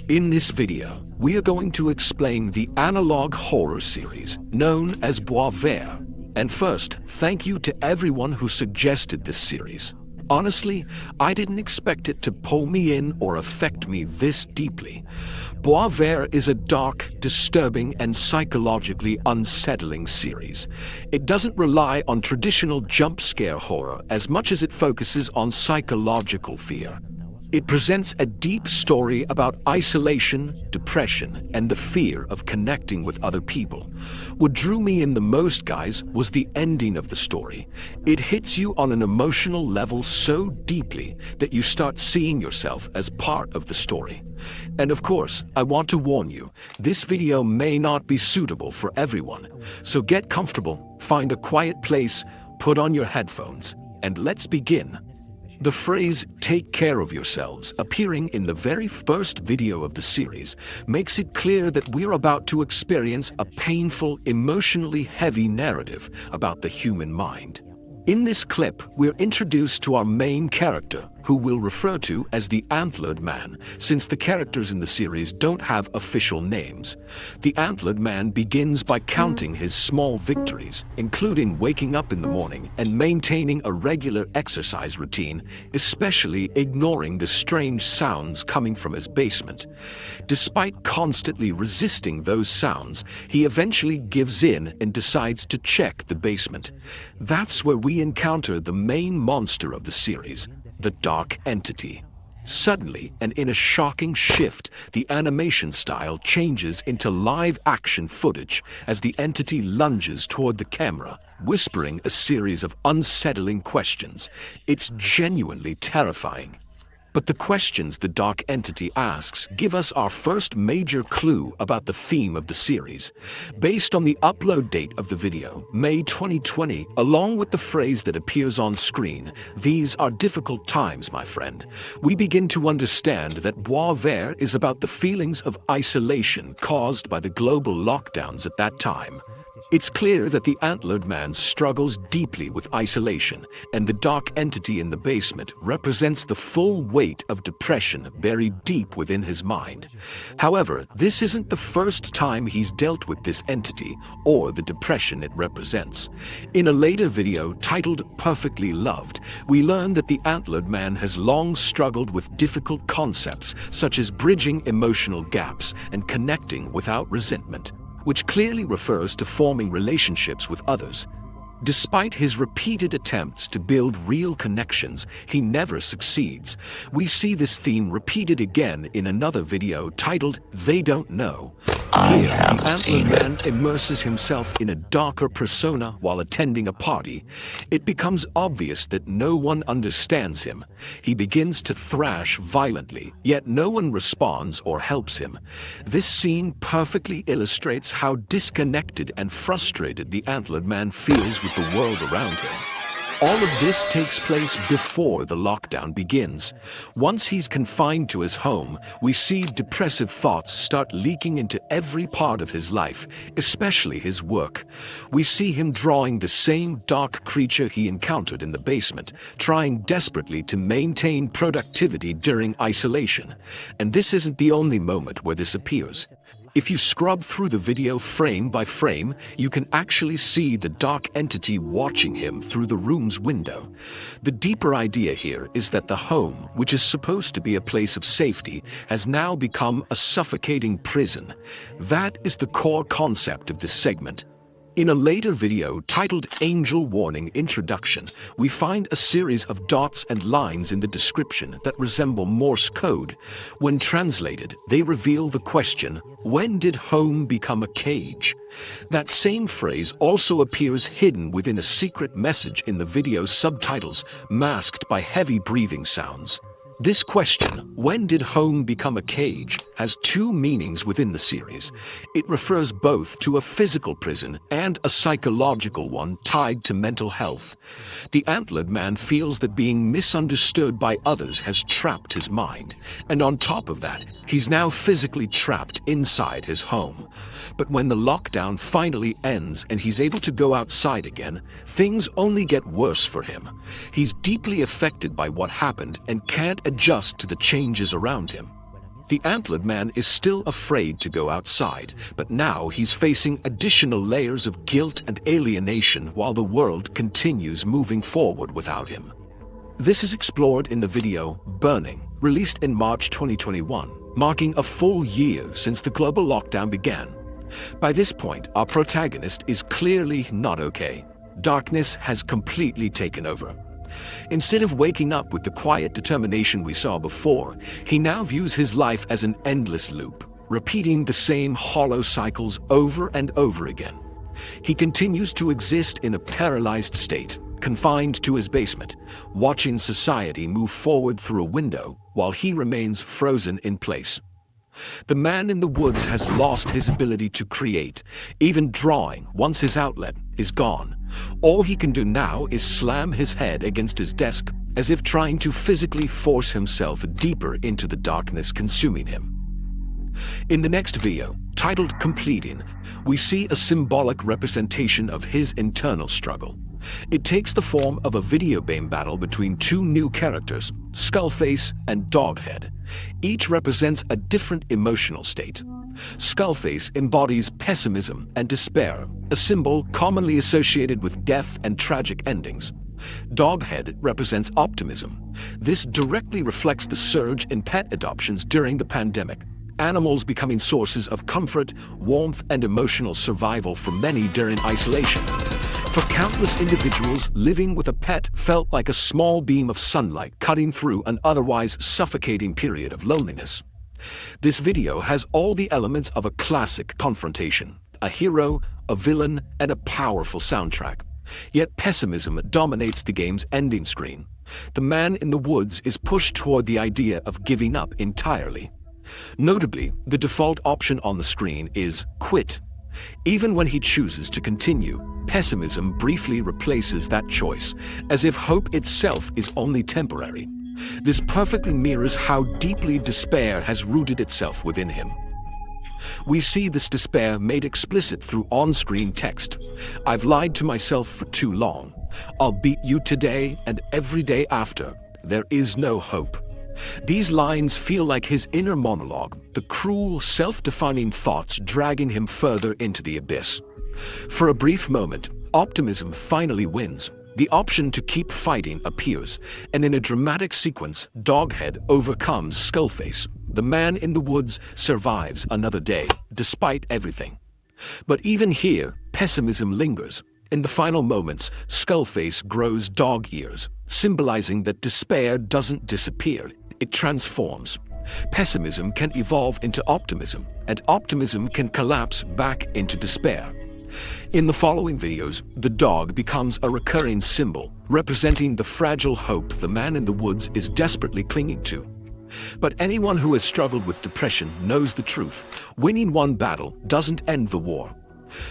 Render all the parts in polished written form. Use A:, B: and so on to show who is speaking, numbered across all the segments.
A: In this video, we are going to explain the analog horror series known as Boisvert. And first, thank you to everyone who suggested this series. Honestly, I didn't expect it to pull me in or affect me this deeply. Boisvert is a dark, disturbing, and psychologically unsettling series. It doesn't rely on traditional jump scare horror as much as it focuses on psychological fear. It presents a deep story about isolation, depression, and the fear of connecting with other people. What drew me in the most, guys, was the ending of the story. It hits you on an emotional level so deeply that you start seeing yourself as part of the story. And of course, I want to warn you, this video may not be suitable for everyone. So get comfortable, find a quiet place, put on your headphones, and let's begin. The phrase, "take care of yourselves," appearing in the very first video of the series, makes it clear that we're about to experience a painful, emotionally heavy narrative about the human mind. In this clip, we're introduced to our main character, who we'll refer to as the Antlered Man, since the characters in the series don't have official names. The Antlered Man begins by counting his small victories, including waking up in the morning and maintaining a regular exercise routine, especially ignoring the strange sounds coming from his basement. Despite constantly resisting those sounds, he eventually gives in and decides to check the basement. That's where we encounter the main monster of the series, the Dark Entity. Suddenly, and in a shocking shift, the animation style changes into live-action footage as the entity lunges toward the camera, whispering a series of unsettling questions. It's genuinely terrifying. But the questions the Dark Entity asks give us our first major clue about the theme of the series. Based on the upload date of the video, May 2020, along with the phrase that appears on screen, "These are difficult times, my friend," we begin to understand that Boisvert is about the feelings of isolation caused by the global lockdowns at that time. It's clear that the Antlered Man struggles deeply with isolation, and the Dark Entity in the basement represents the full weight of depression buried deep within his mind. However, this isn't the first time he's dealt with this entity or the depression it represents. In a later video titled Perfectly Loved, we learn that the Antlered Man has long struggled with difficult concepts such as bridging emotional gaps and connecting without resentment, which clearly refers to forming relationships with others. Despite his repeated attempts to build real connections, he never succeeds. We see this theme repeated again in another video titled They Don't Know. Here, the Antlered Man immerses himself in a darker persona while attending a party. It becomes obvious that no one understands him. He begins to thrash violently, yet no one responds or helps him. This scene perfectly illustrates how disconnected and frustrated the Antlered Man feels with the world around him. All of this takes place before the lockdown begins. Once he's confined to his home, we see depressive thoughts start leaking into every part of his life, especially his work. We see him drawing the same dark creature he encountered in the basement, trying desperately to maintain productivity during isolation. And this isn't the only moment where this appears. If you scrub through the video frame by frame, you can actually see the Dark Entity watching him through the room's window. The deeper idea here is that the home, which is supposed to be a place of safety, has now become a suffocating prison. That is the core concept of this segment. In a later video titled Angel Warning Introduction, we find a series of dots and lines in the description that resemble Morse code. When translated, they reveal the question, "When did home become a cage?" That same phrase also appears hidden within a secret message in the video's subtitles, masked by heavy breathing sounds. This question, "When did home become a cage?" has two meanings within the series. It refers both to a physical prison and a psychological one tied to mental health. The Antlered Man feels that being misunderstood by others has trapped his mind, and on top of that, he's now physically trapped inside his home. But when the lockdown finally ends and he's able to go outside again, things only get worse for him. He's deeply affected by what happened and can't adjust to the changes around him. The Antlered Man is still afraid to go outside, but now he's facing additional layers of guilt and alienation while the world continues moving forward without him. This is explored in the video Burning, released in March 2021, marking a full year since the global lockdown began. By this point, our protagonist is clearly not okay. Darkness has completely taken over. Instead of waking up with the quiet determination we saw before, he now views his life as an endless loop, repeating the same hollow cycles over and over again. He continues to exist in a paralyzed state, confined to his basement, watching society move forward through a window while he remains frozen in place. The man in the woods has lost his ability to create. Even drawing, once his outlet, is gone. All he can do now is slam his head against his desk, as if trying to physically force himself deeper into the darkness consuming him. In the next video, titled Completing, we see a symbolic representation of his internal struggle. It takes the form of a video game battle between two new characters, Skullface and Doghead. Each represents a different emotional state. Skullface embodies pessimism and despair, a symbol commonly associated with death and tragic endings. Doghead represents optimism. This directly reflects the surge in pet adoptions during the pandemic, animals becoming sources of comfort, warmth, and emotional survival for many during isolation. For countless individuals, living with a pet felt like a small beam of sunlight cutting through an otherwise suffocating period of loneliness. This video has all the elements of a classic confrontation: a hero, a villain, and a powerful soundtrack. Yet pessimism dominates the game's ending screen. The man in the woods is pushed toward the idea of giving up entirely. Notably, the default option on the screen is quit. Even when he chooses to continue, pessimism briefly replaces that choice, as if hope itself is only temporary. This perfectly mirrors how deeply despair has rooted itself within him. We see this despair made explicit through on-screen text. "I've lied to myself for too long. I'll beat you today and every day after. There is no hope." These lines feel like his inner monologue, the cruel, self-defining thoughts dragging him further into the abyss. For a brief moment, optimism finally wins. The option to keep fighting appears, and in a dramatic sequence, Doghead overcomes Skullface. The man in the woods survives another day, despite everything. But even here, pessimism lingers. In the final moments, Skullface grows dog ears, symbolizing that despair doesn't disappear, it transforms. Pessimism can evolve into optimism, and optimism can collapse back into despair. In the following videos, the dog becomes a recurring symbol, representing the fragile hope the man in the woods is desperately clinging to. But anyone who has struggled with depression knows the truth. Winning one battle doesn't end the war.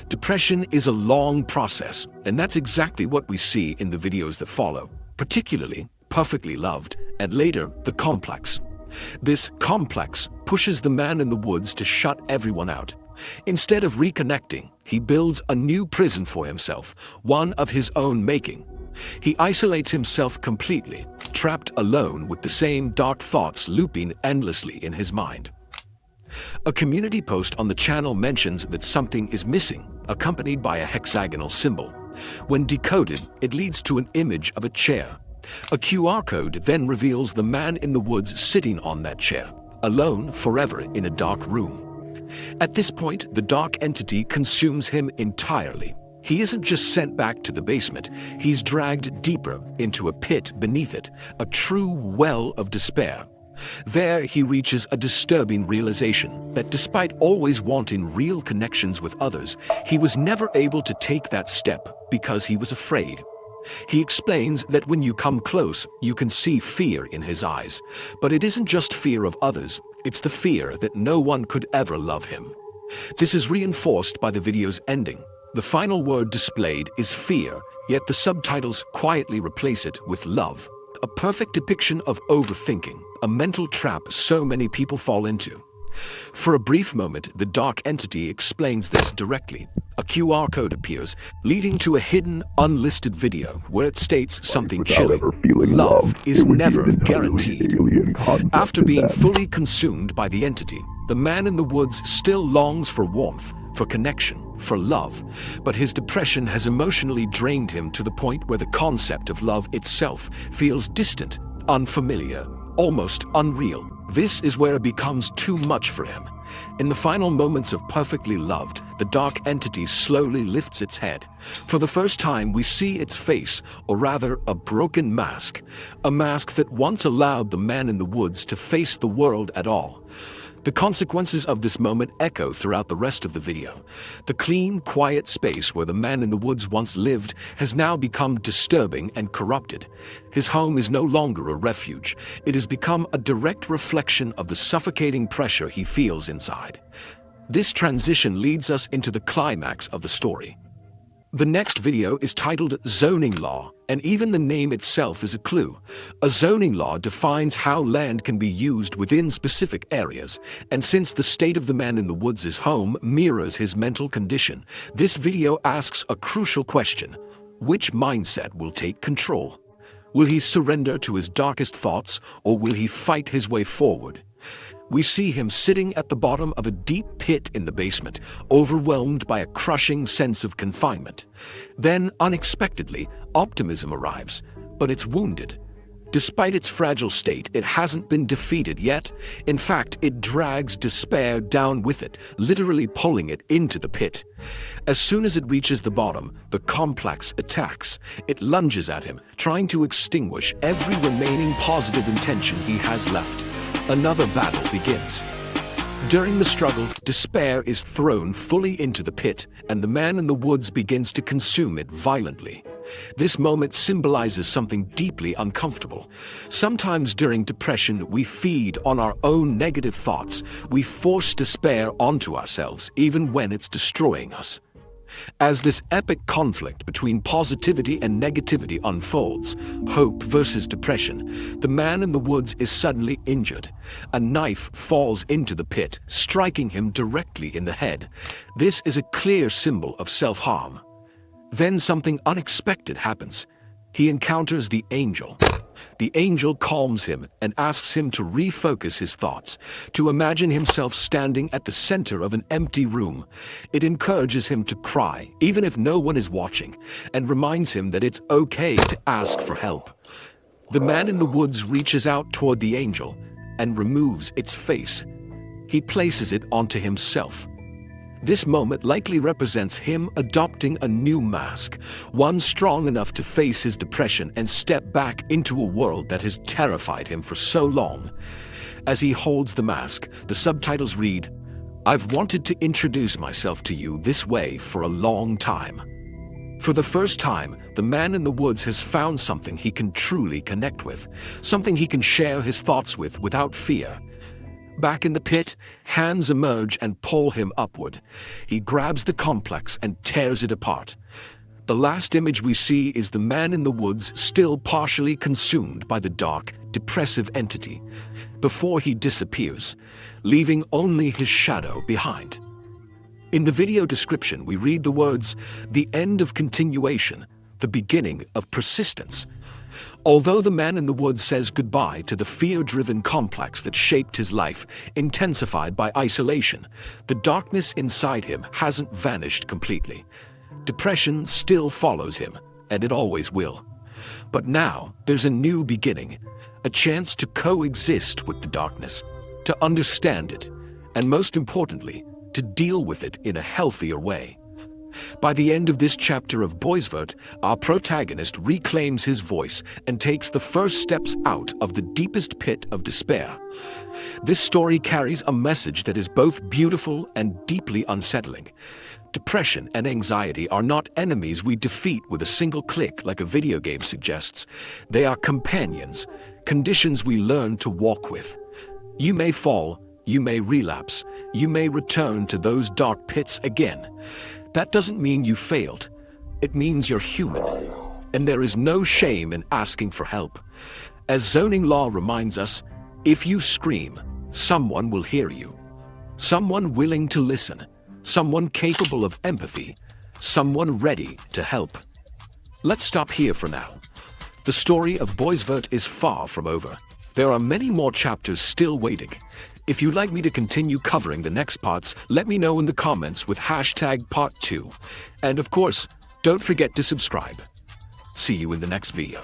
A: Depression is a long process, and that's exactly what we see in the videos that follow, particularly Perfectly Loved, and later The Complex. This complex pushes the man in the woods to shut everyone out. Instead of reconnecting, he builds a new prison for himself, one of his own making. He isolates himself completely, trapped alone with the same dark thoughts looping endlessly in his mind. A community post on the channel mentions that something is missing, accompanied by a hexagonal symbol. When decoded, it leads to an image of a chair. A QR code then reveals the man in the woods sitting on that chair, alone forever in a dark room. At this point, the dark entity consumes him entirely. He isn't just sent back to the basement, he's dragged deeper into a pit beneath it, a true well of despair. There he reaches a disturbing realization that despite always wanting real connections with others, he was never able to take that step because he was afraid. He explains that when you come close, you can see fear in his eyes. But it isn't just fear of others, it's the fear that no one could ever love him. This is reinforced by the video's ending. The final word displayed is fear, yet the subtitles quietly replace it with love. A perfect depiction of overthinking, a mental trap so many people fall into. For a brief moment, the dark entity explains this directly. A QR code appears, leading to a hidden, unlisted video where it states something chilling. Love is never guaranteed. After being fully consumed by the entity, the man in the woods still longs for warmth, for connection, for love, but his depression has emotionally drained him to the point where the concept of love itself feels distant, unfamiliar, almost unreal. This is where it becomes too much for him. In the final moments of perfectly loved, the dark entity slowly lifts its head. For the first time, we see its face, or rather a broken mask, a mask that once allowed the man in the woods to face the world at all. The consequences of this moment echo throughout the rest of the video. The clean, quiet space where the man in the woods once lived has now become disturbing and corrupted. His home is no longer a refuge. It has become a direct reflection of the suffocating pressure he feels inside. This transition leads us into the climax of the story. The next video is titled Zoning Law, and even the name itself is a clue. A zoning law defines how land can be used within specific areas, and since the state of the man in the woods' home mirrors his mental condition, this video asks a crucial question. Which mindset will take control? Will he surrender to his darkest thoughts, or will he fight his way forward? We see him sitting at the bottom of a deep pit in the basement, overwhelmed by a crushing sense of confinement. Then, unexpectedly, optimism arrives, but it's wounded. Despite its fragile state, it hasn't been defeated yet. In fact, it drags despair down with it, literally pulling it into the pit. As soon as it reaches the bottom, the complex attacks. It lunges at him, trying to extinguish every remaining positive intention he has left. Another battle begins. During the struggle, despair is thrown fully into the pit, and the man in the woods begins to consume it violently. This moment symbolizes something deeply uncomfortable. Sometimes during depression, we feed on our own negative thoughts. We force despair onto ourselves, even when it's destroying us. As this epic conflict between positivity and negativity unfolds, hope versus depression, the man in the woods is suddenly injured. A knife falls into the pit, striking him directly in the head. This is a clear symbol of self-harm. Then something unexpected happens. He encounters the angel. The angel calms him and asks him to refocus his thoughts, to imagine himself standing at the center of an empty room. It encourages him to cry, even if no one is watching, and reminds him that it's okay to ask for help. The man in the woods reaches out toward the angel and removes its face. He places it onto himself. This moment likely represents him adopting a new mask, one strong enough to face his depression and step back into a world that has terrified him for so long. As he holds the mask, the subtitles read, "I've wanted to introduce myself to you this way for a long time." For the first time, the man in the woods has found something he can truly connect with, something he can share his thoughts with without fear. Back in the pit, hands emerge and pull him upward. He grabs the complex and tears it apart. The last image we see is the man in the woods still partially consumed by the dark, depressive entity, before he disappears, leaving only his shadow behind. In the video description, we read the words, "The end of continuation, the beginning of persistence." Although the man in the woods says goodbye to the fear-driven complex that shaped his life, intensified by isolation, the darkness inside him hasn't vanished completely. Depression still follows him, and it always will. But now, there's a new beginning, a chance to coexist with the darkness, to understand it, and most importantly, to deal with it in a healthier way. By the end of this chapter of Boisvert, our protagonist reclaims his voice and takes the first steps out of the deepest pit of despair. This story carries a message that is both beautiful and deeply unsettling. Depression and anxiety are not enemies we defeat with a single click like a video game suggests. They are companions, conditions we learn to walk with. You may fall, you may relapse, you may return to those dark pits again. That doesn't mean you failed. It means you're human. And there is no shame in asking for help. As zoning law reminds us, if you scream, someone will hear you. Someone willing to listen. someone capable of empathy, someone ready to help. Let's stop here for now. The story of Boisvert is far from over. There are many more chapters still waiting. If you'd like me to continue covering the next parts, let me know in the comments with hashtag part 2. And of course, don't forget to subscribe. See you in the next video.